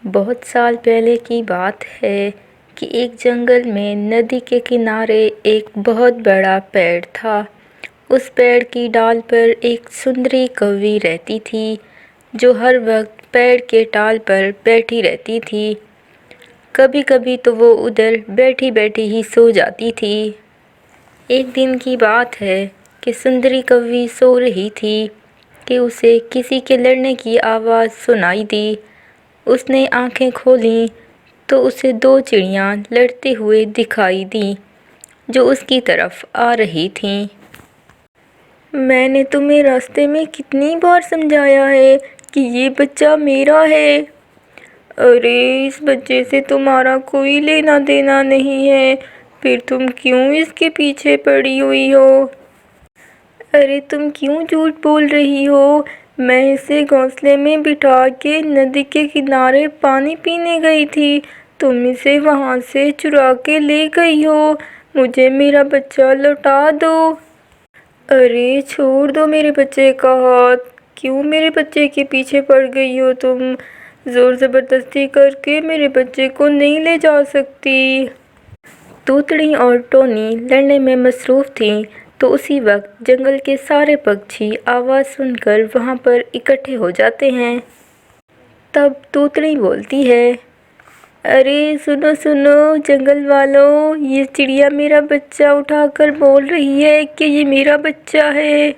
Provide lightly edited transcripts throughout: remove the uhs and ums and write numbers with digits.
بہت سال پہلے کی بات ہے کہ ایک جنگل میں ندی کے کنارے ایک بہت بڑا پیڑ تھا۔ اس پیڑ کی ڈال پر ایک سندری کوی رہتی تھی جو ہر وقت پیڑ کے ڈال پر بیٹھی رہتی تھی۔ کبھی کبھی تو وہ ادھر بیٹھی بیٹھی ہی سو جاتی تھی۔ ایک دن کی بات ہے کہ سندری کوی سو رہی تھی کہ اسے کسی کے لڑنے کی آواز سنائی دی۔ اس نے آنکھیں کھولیں تو اسے دو چڑیاں لڑتے ہوئے دکھائی دیں جو اس کی طرف آ رہی تھیں۔ میں نے تمہیں راستے میں کتنی بار سمجھایا ہے کہ یہ بچہ میرا ہے۔ ارے اس بچے سے تمہارا کوئی لینا دینا نہیں ہے، پھر تم کیوں اس کے پیچھے پڑی ہوئی ہو؟ ارے تم کیوں جھوٹ بول رہی ہو؟ میں اسے گھونسلے میں بٹھا کے ندی کے کنارے پانی پینے گئی تھی، تم اسے وہاں سے چرا کے لے گئی ہو۔ مجھے میرا بچہ لوٹا دو۔ ارے چھوڑ دو میرے بچے کا ہاتھ، کیوں میرے بچے کے پیچھے پڑ گئی ہو تم؟ زور زبردستی کر کے میرے بچے کو نہیں لے جا سکتی۔ توتڑی اور ٹونی لڑنے میں مصروف تھیں تو اسی وقت جنگل کے سارے پکچھی آواز سن کر وہاں پر اکٹھے ہو جاتے ہیں۔ تب توتڑی بولتی ہے، ارے سنو سنو جنگل والوں، یہ چڑیا میرا بچہ اٹھا کر بول رہی ہے کہ یہ میرا بچہ ہے۔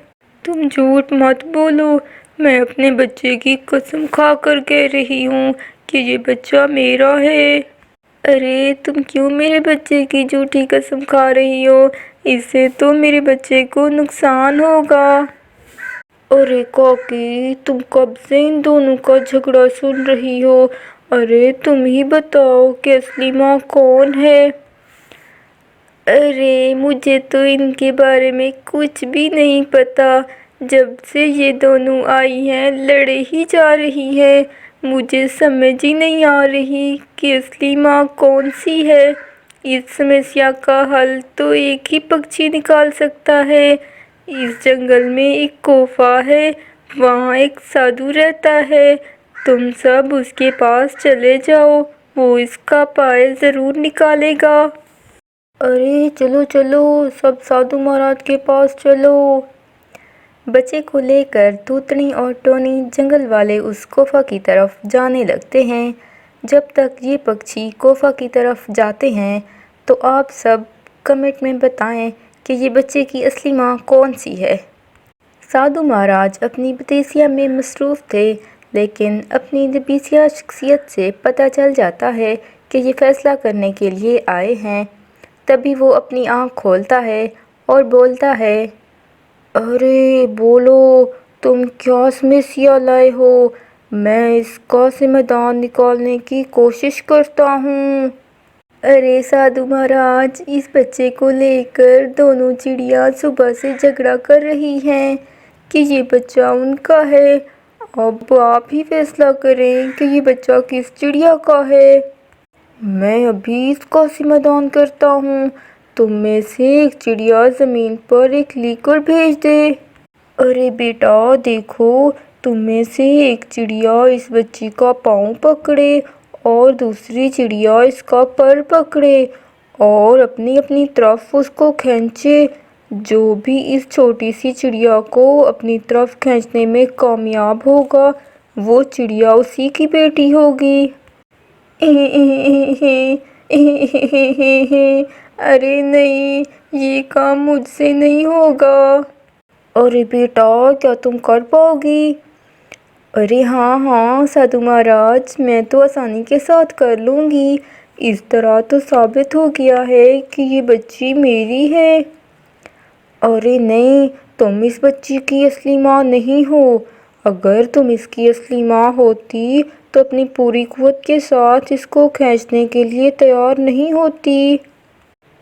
تم جھوٹ مت بولو، میں اپنے بچے کی قسم کھا کر کہہ رہی ہوں کہ یہ بچہ میرا ہے۔ ارے تم کیوں میرے بچے کی جھوٹی قسم کھا رہی ہو؟ اس سے تو میرے بچے کو نقصان ہوگا۔ ارے کاکی، تم کب سے ان دونوں کا جھگڑا سن رہی ہو؟ ارے تم ہی بتاؤ کہ اصلی ماں کون ہے؟ ارے مجھے تو ان کے بارے میں کچھ بھی نہیں پتا، جب سے یہ دونوں آئی ہیں لڑے ہی جا رہی ہیں۔ مجھے سمجھ ہی نہیں آ رہی کہ اصلی ماں کون سی ہے۔ اس سمسیا کا حل تو ایک ہی پکچھی نکال سکتا ہے۔ اس جنگل میں ایک کوفہ ہے، وہاں ایک سادھو رہتا ہے، تم سب اس کے پاس چلے جاؤ، وہ اس کا پائے ضرور نکالے گا۔ ارے چلو چلو، سب سادھو مہاراج کے پاس چلو۔ بچے کو لے کر توتڑی اور ٹونی جنگل والے اس کوفہ کی طرف جانے لگتے ہیں۔ جب تک یہ پکچھی کوفہ کی طرف جاتے ہیں تو آپ سب کمنٹ میں بتائیں کہ یہ بچے کی اصلی ماں کون سی ہے۔ سادھو مہاراج اپنی بتیسیا میں مصروف تھے، لیکن اپنی دبیسیا شخصیت سے پتہ چل جاتا ہے کہ یہ فیصلہ کرنے کے لیے آئے ہیں۔ تبھی وہ اپنی آنکھ کھولتا ہے اور بولتا ہے، ارے بولو، تم کیا سمسیا لائے ہو؟ میں اس کا سمادھان نکالنے کی کوشش کرتا ہوں۔ ارے سادھو مہاراج، اس بچے کو لے کر دونوں چڑیاں صبح سے جھگڑا کر رہی ہیں کہ یہ بچہ ان کا ہے۔ اب آپ ہی فیصلہ کریں کہ یہ بچہ کس چڑیا کا ہے۔ میں ابھی اس کا سمادھان کرتا ہوں، تم میں سے ایک چڑیا زمین پر ایک لیکر بھیج دے۔ ارے بیٹا دیکھو، تم میں سے ایک چڑیا اس بچی کا پاؤں پکڑے اور دوسری چڑیا اس کا پر پکڑے اور اپنی اپنی طرف اس کو کھینچے۔ جو بھی اس چھوٹی سی چڑیا کو اپنی طرف کھینچنے میں کامیاب ہوگا وہ چڑیا اسی کی بیٹی ہوگی۔ ارے نہیں، یہ کام مجھ سے نہیں ہوگا۔ ارے بیٹا کیا تم کر پاؤ گی؟ ارے ہاں ہاں سادھو مہاراج، میں تو آسانی کے ساتھ کر لوں گی۔ اس طرح تو ثابت ہو گیا ہے کہ یہ بچی میری ہے۔ ارے نہیں، تم اس بچی کی اصلی ماں نہیں ہو۔ اگر تم اس کی اصلی ماں ہوتی تو اپنی پوری قوت کے ساتھ اس کو کھینچنے کے لیے تیار نہیں ہوتی۔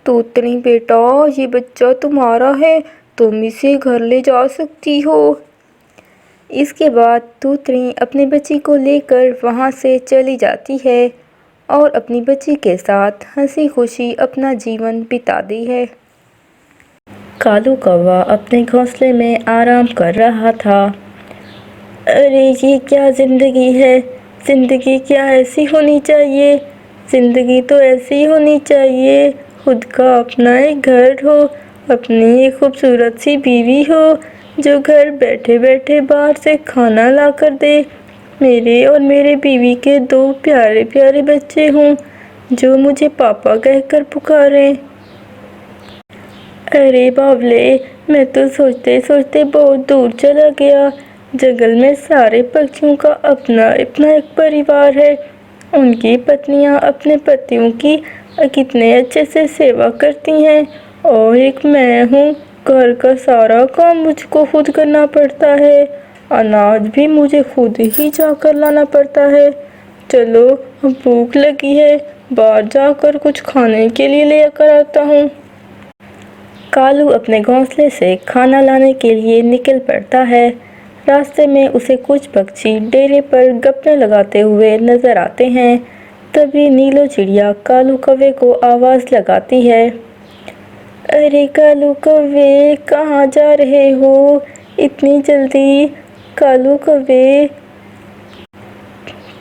توتڑی بیٹا، یہ بچہ تمہارا ہے، تم اسے گھر لے جا سکتی ہو۔ اس کے بعد توتڑی اپنے بچی کو لے کر وہاں سے چلی جاتی ہے اور اپنی بچی کے ساتھ ہنسی خوشی اپنا جیون بتاتی ہے۔ کالو کوا اپنے گھونسلے میں آرام کر رہا تھا۔ ارے یہ کیا زندگی ہے، زندگی کیا ایسی ہونی چاہیے؟ زندگی تو ایسی ہونی چاہیے، خود کا اپنا ایک گھر ہو، اپنی ایک خوبصورت سی بیوی ہو جو گھر بیٹھے بیٹھے باہر سے کھانا لا کر دے، میرے اور میرے بیوی کے 2 پیارے پیارے بچے ہوں جو مجھے پاپا کہہ کر پکاریں۔ ارے باولے، میں تو سوچتے سوچتے بہت دور چلا گیا۔ جنگل میں سارے پکشیوں کا اپنا اپنا ایک پریوار ہے، ان کی پتنیاں اپنے پتیوں کی کتنے اچھے سے سیوا کرتی ہیں، اور ایک میں ہوں، گھر کا سارا کام مجھ کو خود کرنا پڑتا ہے، اناج بھی مجھے خود ہی جا کر لانا پڑتا ہے۔ چلو، بھوک لگی ہے، باہر جا کر کچھ کھانے کے لیے لے کر آتا ہوں۔ کالو اپنے گھونسلے سے کھانا لانے کے لیے نکل پڑتا ہے۔ راستے میں اسے کچھ پکشی ڈیرے پر گپیں لگاتے ہوئے نظر آتے ہیں۔ تبھی نیلو چڑیا کالو کوے کو آواز لگاتی ہے۔ ارے کالو کوے، کہاں جا رہے ہو اتنی جلدی؟ کالو کوے۔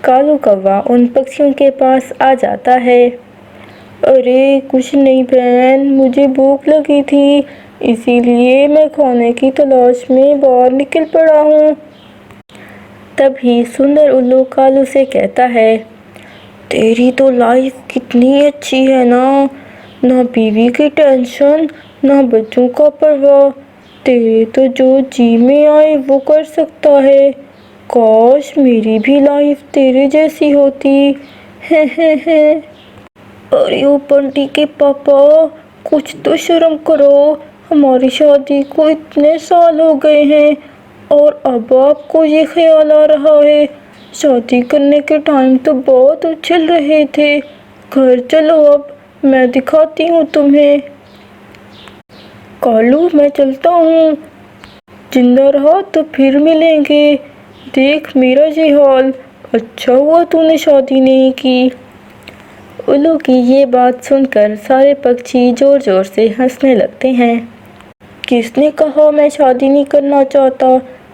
کالو کوا ان پکشیوں کے پاس آ جاتا ہے۔ ارے کچھ نہیں بہن، مجھے بھوک لگی تھی، اسی لیے میں کھانے کی تلاش میں باہر نکل پڑا ہوں۔ تبھی سندر الو کالو سے کہتا ہے، تیری تو لائف کتنی اچھی ہے نا، نہ بیوی کی ٹینشن، نہ بچوں کا پرواہ، تیرے تو جو جی میں آئے وہ کر سکتا ہے۔ کاش میری بھی لائف تیرے جیسی ہوتی۔ ارے او بنٹی کے پاپا، کچھ تو شرم کرو، ہماری شادی کو اتنے سال ہو گئے ہیں اور اب آپ کو یہ خیال آ رہا ہے؟ شادی کرنے کے ٹائم تو بہت اچھل رہے تھے، گھر چلو اب میں دکھاتی ہوں تمہیں۔ کالو میں چلتا ہوں، زندہ رہا تو پھر ملیں گے، دیکھ میرا یہ حال، اچھا ہوا تو نے شادی نہیں کی۔ الو کی یہ بات سن کر سارے پکشی زور زور سے ہنسنے لگتے ہیں۔ کس نے کہا میں شادی نہیں کرنا چاہتا؟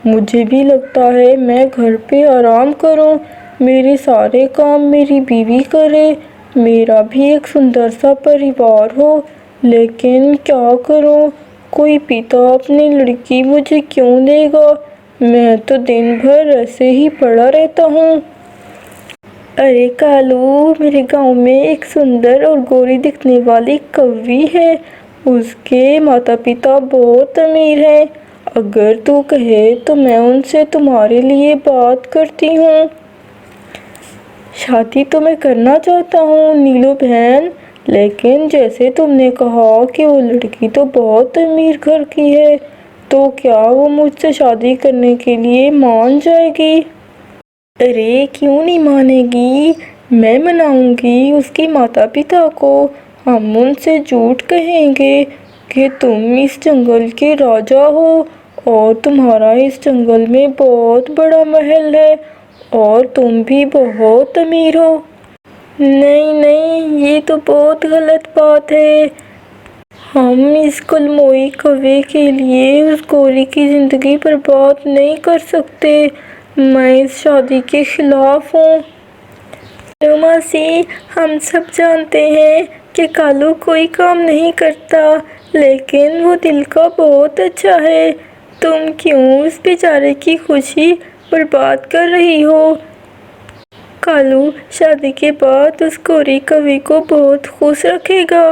مجھے بھی لگتا ہے میں گھر پہ آرام کروں، میرے سارے کام میری بیوی کرے، میرا بھی ایک سندر سا پریوار ہو، لیکن کیا کروں، کوئی پتا اپنی لڑکی مجھے کیوں دے گا؟ میں تو دن بھر ایسے ہی پڑا رہتا ہوں۔ ارے کالو، میرے گاؤں میں ایک سندر اور گوری دکھنے والی کوی ہے، اس کے ماتا پتا بہت امیر ہیں، اگر تو کہے تو میں ان سے تمہارے لیے بات کرتی ہوں۔ شادی تو میں کرنا چاہتا ہوں نیلو بہن، لیکن جیسے تم نے کہا کہ وہ لڑکی تو بہت امیر گھر کی ہے، تو کیا وہ مجھ سے شادی کرنے کے لیے مان جائے گی؟ ارے کیوں نہیں مانے گی، میں مناؤں گی اس کی ماتا پتا کو، ہم ان سے جھوٹ کہیں گے کہ تم اس جنگل کے راجا ہو اور تمہارا اس جنگل میں بہت بڑا محل ہے اور تم بھی بہت امیر ہو۔ نہیں نہیں، یہ تو بہت غلط بات ہے، ہم اس کلموئی کوے کے لیے اس گوری کی زندگی برباد نہیں کر سکتے، میں اس شادی کے خلاف ہوں۔ کالو ماسی، ہم سب جانتے ہیں کہ کالو کوئی کام نہیں کرتا، لیکن وہ دل کا بہت اچھا ہے، تم کیوں اس بیچارے کی خوشی برباد کر رہی ہو؟ کالو شادی کے بعد اس گوری کوی کو بہت خوش رکھے گا۔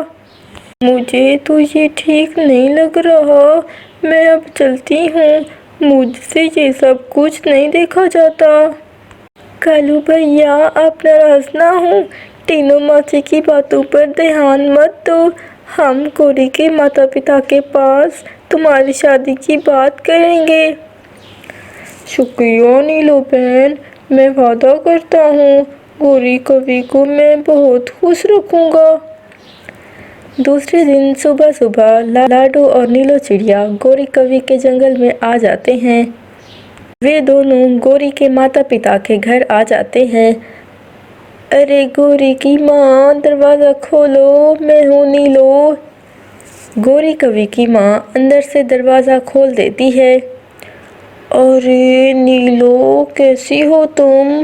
مجھے تو یہ ٹھیک نہیں لگ رہا، میں اب چلتی ہوں، مجھ سے یہ سب کچھ نہیں دیکھا جاتا۔ کالو بھیا، آپ ناراض نہ ہوں، ٹینو ماسی کی باتوں پر دھیان مت دو، ہم گوری کے ماتا پتا کے پاس تمہاری شادی کی بات کریں گے۔ شکریہ نیلو بہن، میں وعدہ کرتا ہوں گوری کوی کو میں بہت خوش رکھوں گا۔ دوسرے دن صبح صبح لاڈو اور نیلو چڑیا گوری کوی کے جنگل میں آ جاتے ہیں۔ وہ دونوں گوری کے ماتا پتا کے گھر آ جاتے ہیں۔ ارے گوری کی ماں، دروازہ کھولو، میں ہوں نیلو۔ گوری کوی کی ماں اندر سے دروازہ کھول دیتی ہے۔ ارے نیلو، کیسی ہو تم؟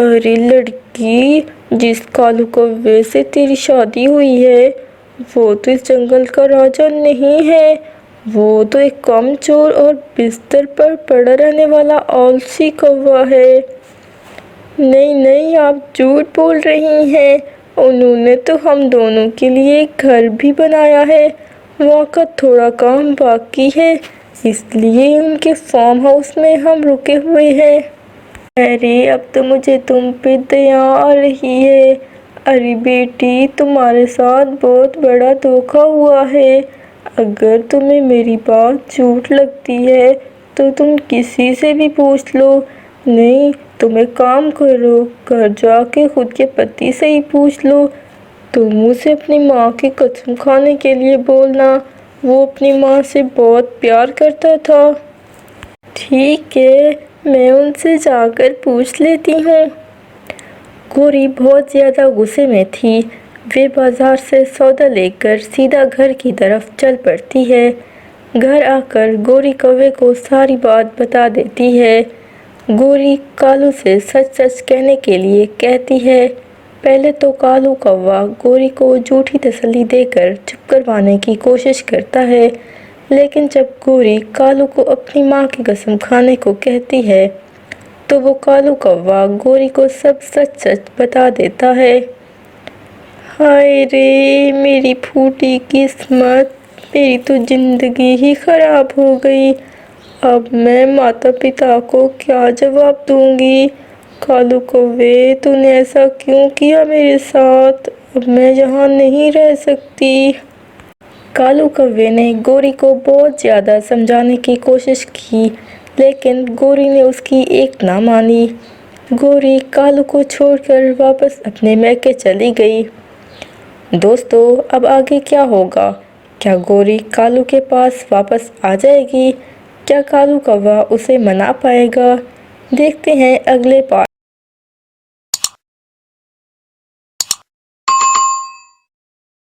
ارے لڑکی، جس کالو کوے سے تیری شادی ہوئی ہے وہ تو اس جنگل کا راجا نہیں ہے، وہ تو ایک کم چور اور بستر پر پڑا رہنے والا آلسی کوا ہے۔ نہیں نہیں، آپ جھوٹ بول رہی ہیں، انہوں نے تو ہم دونوں کے لیے ایک گھر بھی بنایا ہے، وہاں کا تھوڑا کام باقی ہے، اس لیے ان کے فارم ہاؤس میں ہم رکے ہوئے ہیں۔ ارے اب تو مجھے تم پہ دیا آ رہی ہے۔ ارے بیٹی، تمہارے ساتھ بہت بڑا دھوکا ہوا ہے۔ اگر تمہیں میری بات جھوٹ لگتی ہے تو تم کسی سے بھی پوچھ لو، نہیں تم ایک کام کرو، گھر جا کے خود کے پتی سے ہی پوچھ لو۔ تم اسے اپنی ماں کی قسم کھانے کے لیے بولنا، وہ اپنی ماں سے بہت پیار کرتا تھا۔ ٹھیک ہے، میں ان سے جا کر پوچھ لیتی ہوں۔ گوری بہت زیادہ غصے میں تھی، وہ بازار سے سودا لے کر سیدھا گھر کی طرف چل پڑتی ہے۔ گھر آ کر گوری کوے کو ساری بات بتا دیتی ہے۔ گوری کالو سے سچ سچ کہنے کے لیے کہتی ہے۔ پہلے تو کالو کوا گوری کو جھوٹی تسلی دے کر چپ کروانے کی کوشش کرتا ہے، لیکن جب گوری کالو کو اپنی ماں کی قسم کھانے کو کہتی ہے تو وہ کالو کوا گوری کو سب سچ سچ بتا دیتا ہے۔ ہائے رے میری پھوٹی قسمت، میری تو زندگی ہی خراب ہو گئی، اب میں ماتا پتا کو کیا جواب دوں گی؟ کالو کوے، تو نے ایسا کیوں کیا میرے ساتھ؟ اب میں یہاں نہیں رہ سکتی۔ کالو کوے نے گوری کو بہت زیادہ سمجھانے کی کوشش کی، لیکن گوری نے اس کی ایک نہ مانی۔ گوری کالو کو چھوڑ کر واپس اپنے میکے چلی گئی۔ دوستو، اب آگے کیا ہوگا؟ کیا گوری کالو کے پاس واپس آ جائے گی؟ کیا کالو کوا اسے منا پائے گا؟ دیکھتے ہیں اگلے پارٹ